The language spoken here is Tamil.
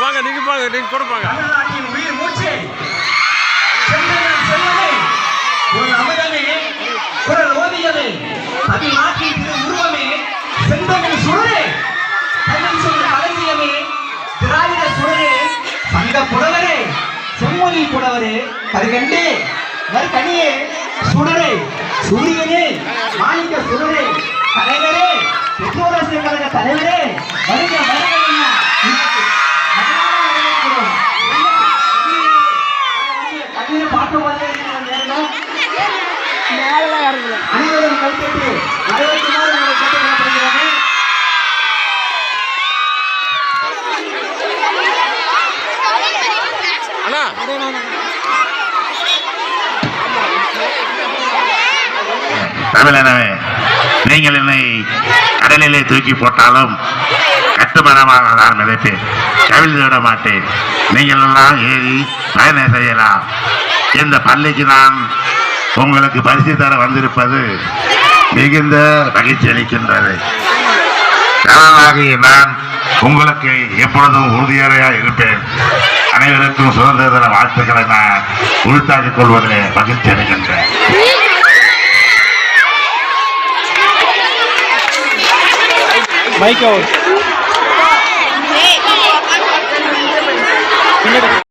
வாங்க நீங்க பாங்க நீங்க கூட பாங்க. தமிழ்நாட்டின் உயிர் மூச்சு செல்வமே ஒரு அமுதமே குரல் ஓதியது தமிழ்நாட்டின் திரு உருவமே செந்தமிழ் சுடரே தமிழ் சொல் களஞ்சியமே திராவிட சுடரே சங்க புலவரே செம்மொழி புலவரே கருகண்டே நற்கனியே சுடரே சூரியனே மாணிக்க சுடரே தலைவரே பெற்றோராசிரியர் கழக தலைவரே வருக வருக அனைவரும் கைப்பற்றி வரவேற்குமாறு உங்களை கேட்டுக்கொள்ளப்படுகிறது. தமிழனவே, நீங்கள் என்னை கடலிலே தூக்கி போட்டாலும் கட்டுமரமாக நான் மிதப்பேன், கவிழ்ந்து விட மாட்டேன். நீங்கள் எல்லாம் ஏறி பயணம் செய்யலாம். இந்த பள்ளிக்கு நான் உங்களுக்கு பரிசு தர வந்திருப்பது மிகுந்த மகிழ்ச்சி அளிக்கின்றது. நான் உங்களுக்கு எப்பொழுதும் உறுதியாக இருப்பேன். அனைவருக்கும் சுதந்திர தின வாழ்த்துக்களை நான் உறுத்தாக்கிக் கொள்வதிலே மகிழ்ச்சி அடைகின்றேன். Mic out.